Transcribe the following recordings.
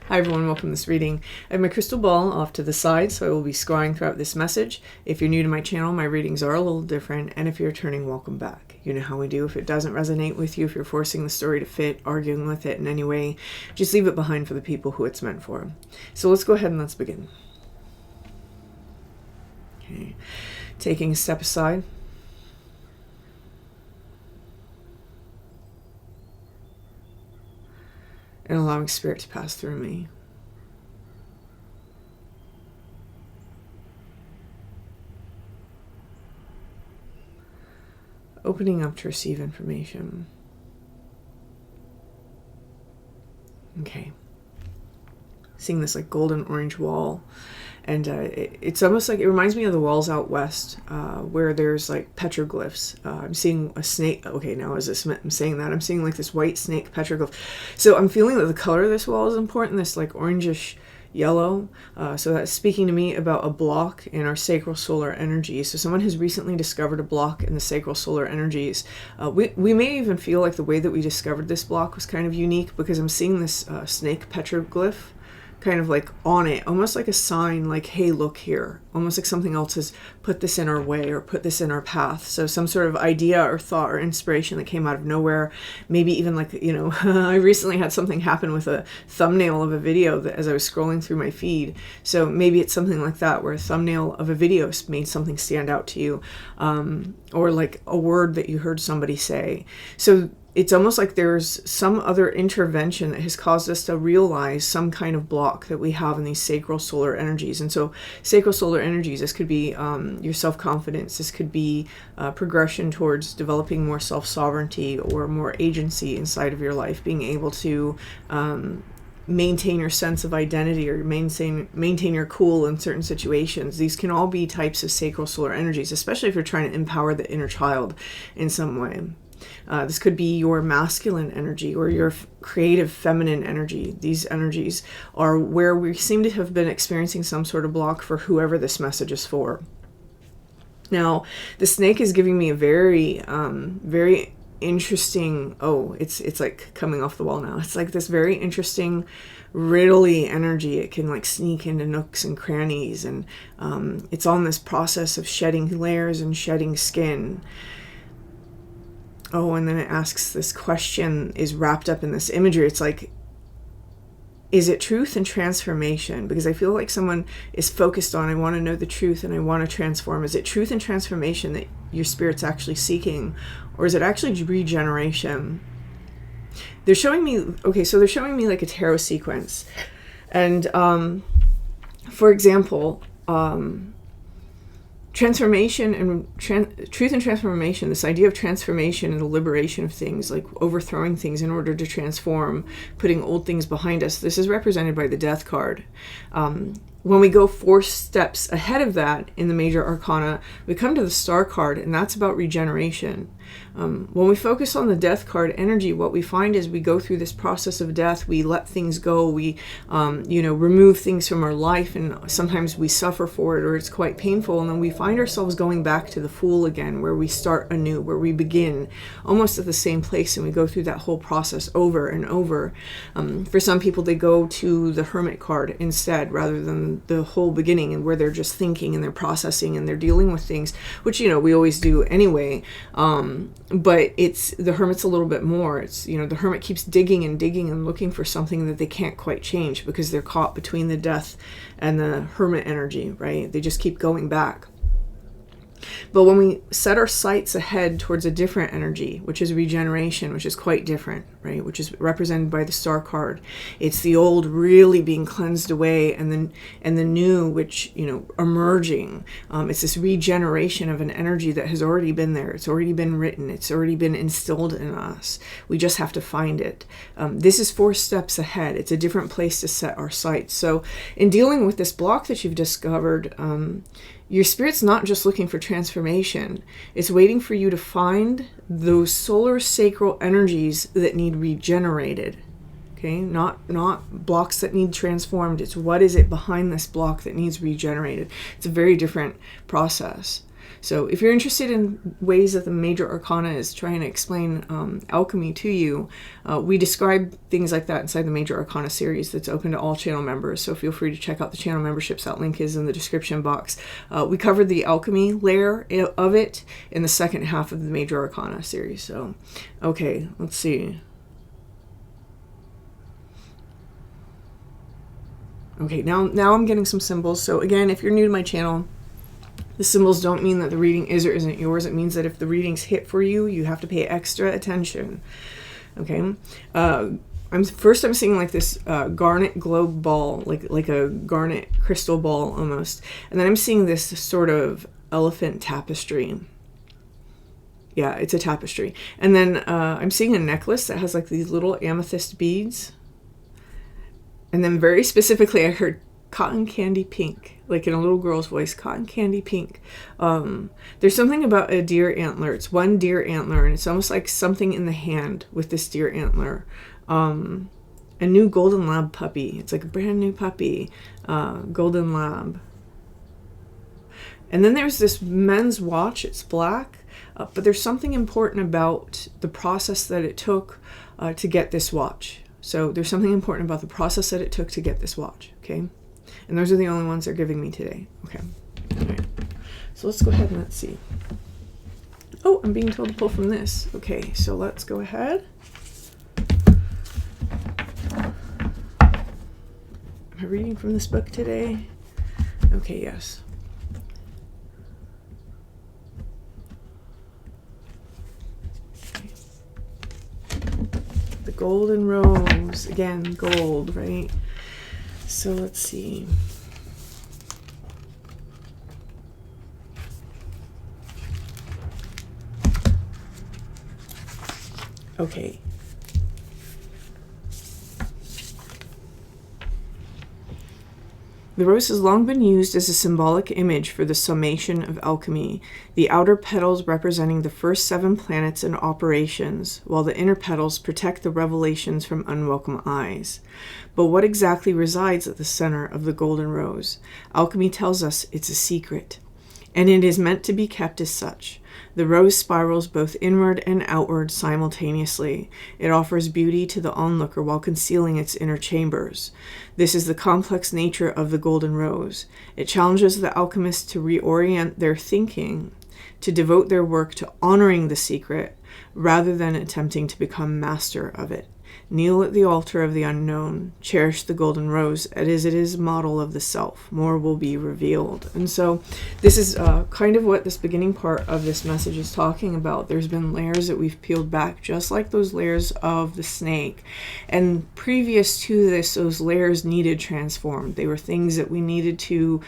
Hi everyone, welcome to this reading. I have my crystal ball off to the side, so I will be scrying throughout this message. If you're new to my channel, my readings are a little different, and if you're returning, welcome back. You know how we do. If it doesn't resonate with you, if you're forcing the story to fit, arguing with it in any way, just leave it behind for the people who it's meant for. So let's go ahead and let's begin. Okay, taking a step aside. And allowing spirit to pass through me. Opening up to receive information. Okay. Seeing this like golden orange wall. And it's almost like, it reminds me of the walls out west where there's like petroglyphs. I'm seeing a snake. Okay, now as I'm saying that, I'm seeing like this white snake petroglyph. So I'm feeling that the color of this wall is important, this like orangish yellow. So that's speaking to me about a block in our sacral solar energies. So someone has recently discovered a block in the sacral solar energies. We may even feel like the way that we discovered this block was kind of unique, because I'm seeing this snake petroglyph kind of like on it, almost like a sign, like, hey, look here, almost like something else has put this in our way or put this in our path. So some sort of idea or thought or inspiration that came out of nowhere. Maybe even like, you know, I recently had something happen with a thumbnail of a video that as I was scrolling through my feed. So maybe it's something like that, where a thumbnail of a video made something stand out to you, or like a word that you heard somebody say. So it's almost like there's some other intervention that has caused us to realize some kind of block that we have in these sacral solar energies. And so sacral solar energies, this could be your self-confidence. This could be progression towards developing more self-sovereignty or more agency inside of your life, being able to maintain your sense of identity or maintain your cool in certain situations. These can all be types of sacral solar energies, especially if you're trying to empower the inner child in some way. This could be your masculine energy or your creative feminine energy. These energies are where we seem to have been experiencing some sort of block for whoever this message is for. Now, the snake is giving me a very, very interesting, it's like coming off the wall now. It's like this very interesting riddly energy. It can like sneak into nooks and crannies, and it's on this process of shedding layers and shedding skin. Oh, and then it asks this question, is wrapped up in this imagery. It's like, is it truth and transformation? Because I feel like someone is focused on, I want to know the truth and I want to transform. Is it truth and transformation that your spirit's actually seeking? Or is it actually regeneration? They're showing me, okay, so they're showing me like a tarot sequence. And for example, transformation and truth and transformation, this idea of transformation and the liberation of things, like overthrowing things in order to transform, putting old things behind us. This is represented by the Death card. When we go 4 steps ahead of that in the Major Arcana, we come to the Star card, and that's about regeneration. When we focus on the Death card energy, what we find is we go through this process of death. We let things go. We, remove things from our life, and sometimes we suffer for it, or it's quite painful. And then we find ourselves going back to the Fool again, where we start anew, where we begin almost at the same place, and we go through that whole process over and over. For some people, they go to the Hermit card instead, rather than the whole beginning, and where they're just thinking and they're processing and they're dealing with things, which, we always do anyway. But it's, the Hermit's a little bit more. It's, the Hermit keeps digging and digging and looking for something that they can't quite change, because they're caught between the Death and the Hermit energy, right? They just keep going back. But when we set our sights ahead towards a different energy, which is regeneration, which is quite different, right? Which is represented by the Star card. It's the old really being cleansed away, and the new, which, emerging. It's this regeneration of an energy that has already been there. It's already been written. It's already been instilled in us. We just have to find it. This is 4 steps ahead. It's a different place to set our sights. So in dealing with this block that you've discovered, your spirit's not just looking for transformation. It's waiting for you to find those solar sacral energies that need regenerated. Okay, not blocks that need transformed. It's what is it behind this block that needs regenerated. It's a very different process. So if you're interested in ways that the Major Arcana is trying to explain alchemy to you, we describe things like that inside the Major Arcana series that's open to all channel members. So feel free to check out the channel memberships. That link is in the description box. We covered the alchemy layer of it in the second half of the Major Arcana series. So, okay, let's see. Okay, now I'm getting some symbols. So again, if you're new to my channel, the symbols don't mean that the reading is or isn't yours. It means that if the reading's hit for you, you have to pay extra attention. Okay. I'm seeing like this garnet globe ball, like a garnet crystal ball almost. And then I'm seeing this sort of elephant tapestry. Yeah, it's a tapestry. And then I'm seeing a necklace that has like these little amethyst beads. And then very specifically, I heard cotton candy pink, like in a little girl's voice, cotton candy pink. There's something about a deer antler. It's one deer antler, and it's almost like something in the hand with this deer antler. A new golden lab puppy. It's like a brand new puppy, golden lab. And then there's this men's watch. It's black, but there's something important about the process that it took to get this watch. So there's something important about the process that it took to get this watch, okay? And those are the only ones they're giving me today, okay? All right. So let's go ahead and let's see. Oh, I'm being told to pull from this. Okay, so let's go ahead. Am I reading from this book today? Okay, yes. The golden rose, again, gold, right? So let's see. Okay. The rose has long been used as a symbolic image for the summation of alchemy, the outer petals representing the first 7 planets in operations, while the inner petals protect the revelations from unwelcome eyes. But what exactly resides at the center of the golden rose? Alchemy tells us it's a secret, and it is meant to be kept as such. The rose spirals both inward and outward simultaneously. It offers beauty to the onlooker while concealing its inner chambers. This is the complex nature of the golden rose. It challenges the alchemists to reorient their thinking, to devote their work to honoring the secret, rather than attempting to become master of it. Kneel at the altar of the unknown. Cherish the golden rose as it is model of the self. More will be revealed. And so this is kind of what this beginning part of this message is talking about. There's been layers that we've peeled back, just like those layers of the snake. And previous to this, those layers needed transformed. They were things that we needed to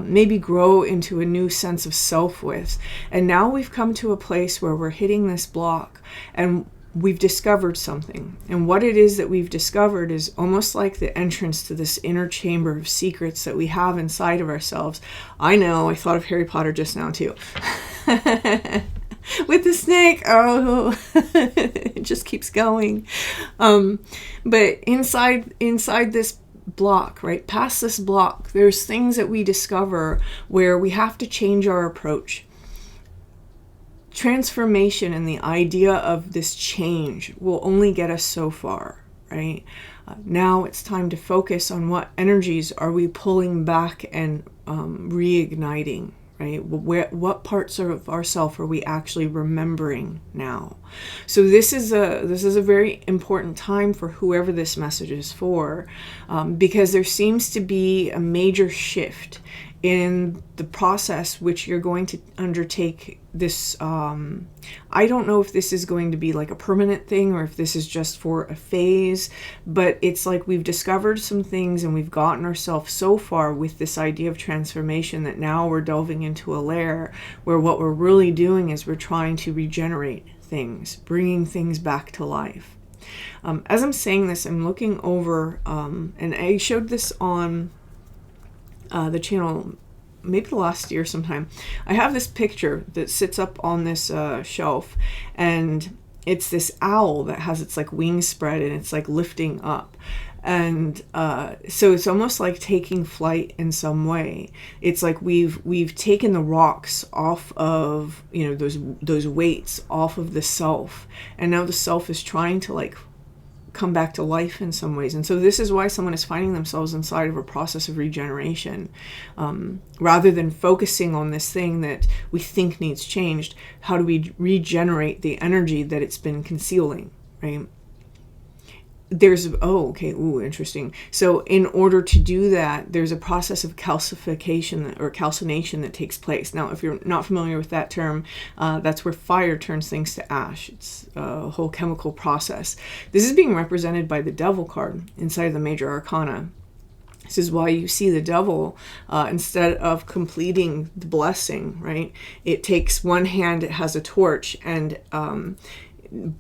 maybe grow into a new sense of self with. And now we've come to a place where we're hitting this block, and we've discovered something. And what it is that we've discovered is almost like the entrance to this inner chamber of secrets that we have inside of ourselves. I know, I thought of Harry Potter just now too. With the snake, oh, it just keeps going. But inside this block, right, past this block, there's things that we discover where we have to change our approach. Transformation and the idea of this change will only get us so far, right? Now it's time to focus on what energies are we pulling back and reigniting, right? What parts of ourself are we actually remembering now? So this is a very important time for whoever this message is for, because there seems to be a major shift in the process which you're going to undertake this. I don't know if this is going to be like a permanent thing or if this is just for a phase, but it's like we've discovered some things and we've gotten ourselves so far with this idea of transformation that now we're delving into a layer where what we're really doing is we're trying to regenerate things, bringing things back to life. As I'm saying this, I'm looking over, and I showed this on the channel maybe last year sometime. I have this picture that sits up on this shelf, and it's this owl that has its like wings spread and it's like lifting up. And so it's almost like taking flight in some way. It's like we've taken the rocks off of, you know, those weights off of the self, and now the self is trying to like come back to life in some ways. And so this is why someone is finding themselves inside of a process of regeneration, rather than focusing on this thing that we think needs changed. How do we regenerate the energy that it's been concealing, right? There's, interesting. So in order to do that, there's a process of calcification or calcination that takes place. Now, if you're not familiar with that term, that's where fire turns things to ash. It's a whole chemical process. This is being represented by the Devil card inside of the Major Arcana. This is why you see the Devil, instead of completing the blessing, right? It takes one hand, it has a torch, and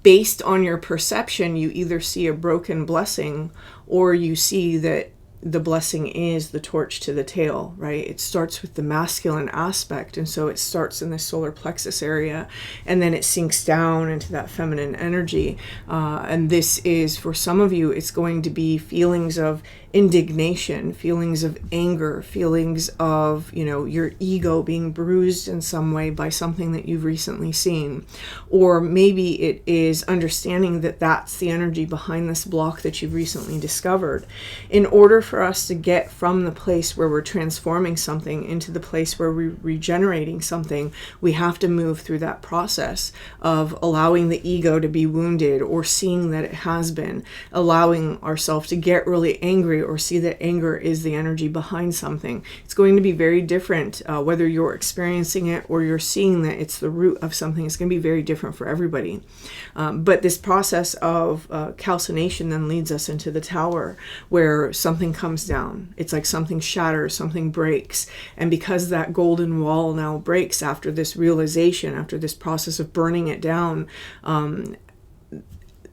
based on your perception, you either see a broken blessing or you see that the blessing is the torch to the tail, right? It starts with the masculine aspect, and so it starts in the solar plexus area, and then it sinks down into that feminine energy. And this is, for some of you, it's going to be feelings of indignation, feelings of anger, feelings of, you know, your ego being bruised in some way by something that you've recently seen. Or maybe it is understanding that that's the energy behind this block that you've recently discovered. In order for us to get from the place where we're transforming something into the place where we're regenerating something, we have to move through that process of allowing the ego to be wounded, or seeing that it has been, allowing ourselves to get really angry, or see that anger is the energy behind something. It's going to be very different whether you're experiencing it or you're seeing that it's the root of something. It's going to be very different for everybody. But this process of calcination then leads us into the tower, where something comes down. It's like something shatters, something breaks. And because that golden wall now breaks after this realization, after this process of burning it down,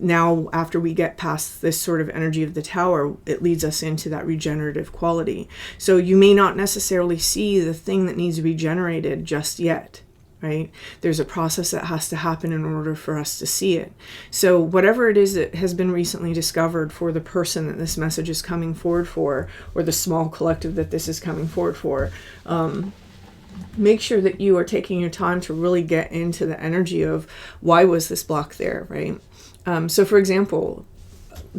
now after we get past this sort of energy of the tower, it leads us into that regenerative quality. So you may not necessarily see the thing that needs regenerated just yet, right? There's a process that has to happen in order for us to see it. So whatever it is that has been recently discovered for the person that this message is coming forward for, or the small collective that this is coming forward for, make sure that you are taking your time to really get into the energy of why was this block there, right? So for example,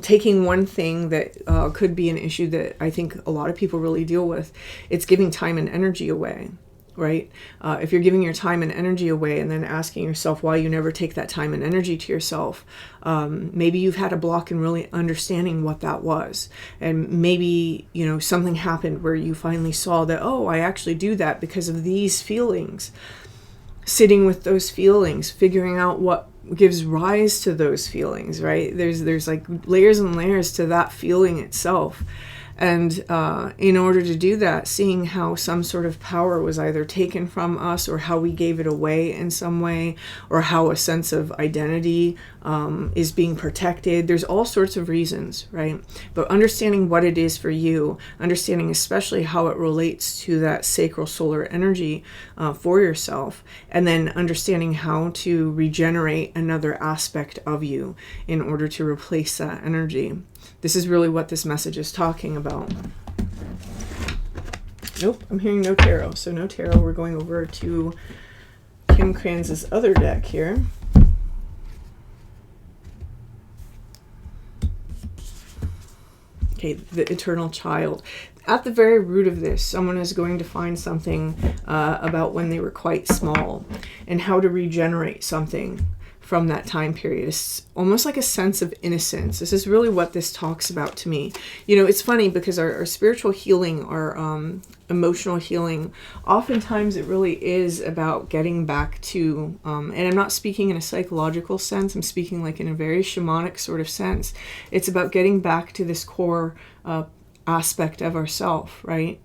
taking one thing that could be an issue that I think a lot of people really deal with, it's giving time and energy away, right? If you're giving your time and energy away and then asking yourself why you never take that time and energy to yourself, maybe you've had a block in really understanding what that was. And maybe, you know, something happened where you finally saw that, oh, I actually do that because of these feelings. Sitting with those feelings, figuring out what gives rise to those feelings, right? There's like layers and layers to that feeling itself. And in order to do that, seeing how some sort of power was either taken from us, or how we gave it away in some way, or how a sense of identity is being protected. There's all sorts of reasons, right? But understanding what it is for you, understanding especially how it relates to that sacral solar energy for yourself, and then understanding how to regenerate another aspect of you in order to replace that energy. This is really what this message is talking about. Nope, I'm hearing no tarot. So no tarot. We're going over to Kim Kranz's other deck here. Okay, the Eternal Child. At the very root of this, someone is going to find something about when they were quite small and how to regenerate something from that time period. It's almost like a sense of innocence. This is really what this talks about to me. You know, it's funny because our spiritual healing, our emotional healing, oftentimes it really is about getting back to, and I'm not speaking in a psychological sense, I'm speaking like in a very shamanic sort of sense. It's about getting back to this core aspect of ourself, right?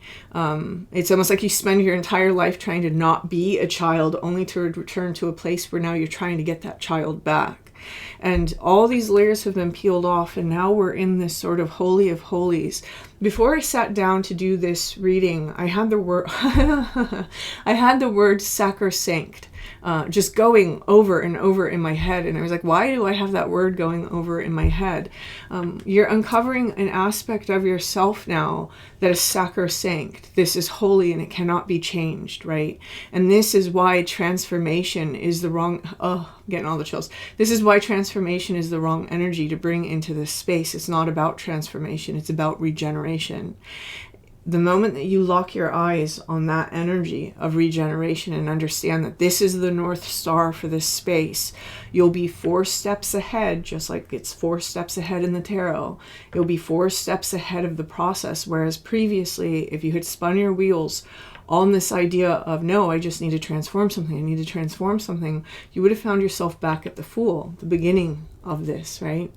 It's almost like you spend your entire life trying to not be a child, only to return to a place where now you're trying to get that child back. And all these layers have been peeled off, and now we're in this sort of holy of holies. Before I sat down to do this reading, I had the word I had the word sacrosanct. just going over and over in my head. And I was like, why do I have that word going over in my head? You're uncovering an aspect of yourself now that is sacrosanct. This is holy and it cannot be changed, right? And this is why transformation is the wrong, oh, I'm getting all the chills. This is why transformation is the wrong energy to bring into this space. It's not about transformation, it's about regeneration. The moment that you lock your eyes on that energy of regeneration and understand that this is the North Star for this space, you'll be 4 steps ahead, just like it's 4 steps ahead in the tarot. You'll be 4 steps ahead of the process, whereas previously, if you had spun your wheels on this idea of, no, I just need to transform something, I need to transform something, you would have found yourself back at the Fool, the beginning of this, right?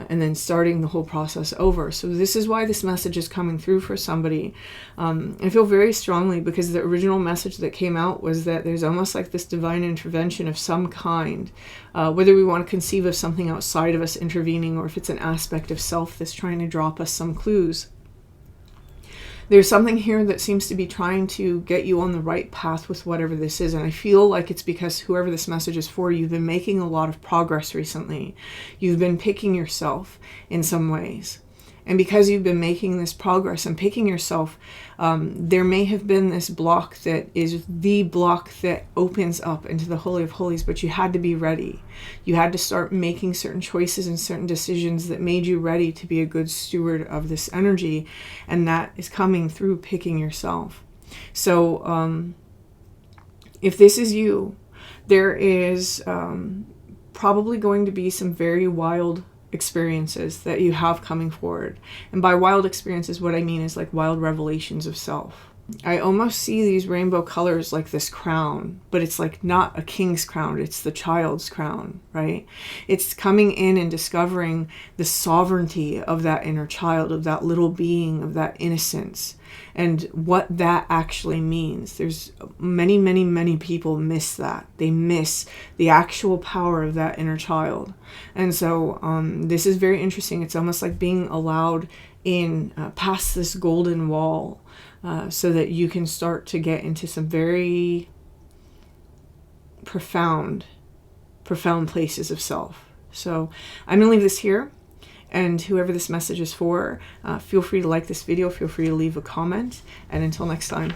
And then starting the whole process over. So this is why this message is coming through for somebody. I feel very strongly, because the original message that came out was that there's almost like this divine intervention of some kind, whether we want to conceive of something outside of us intervening, or if it's an aspect of self that's trying to drop us some clues. There's something here that seems to be trying to get you on the right path with whatever this is. And I feel like it's because whoever this message is for, you've been making a lot of progress recently. You've been picking yourself in some ways. And because you've been making this progress and picking yourself, there may have been this block that is the block that opens up into the Holy of Holies, but you had to be ready. You had to start making certain choices and certain decisions that made you ready to be a good steward of this energy. And that is coming through picking yourself. So if this is you, there is probably going to be some very wild experiences that you have coming forward. And by wild experiences, what I mean is like wild revelations of self. I almost see these rainbow colors like this crown, but it's like not a king's crown, it's the child's crown, right? It's coming in and discovering the sovereignty of that inner child, of that little being, of that innocence, and what that actually means. There's many, many, many people miss that. They miss the actual power of that inner child. And so this is very interesting. It's almost like being allowed in past this golden wall, so that you can start to get into some very profound places of self. So I'm going to leave this here. And whoever this message is for, feel free to like this video, feel free to leave a comment. And until next time.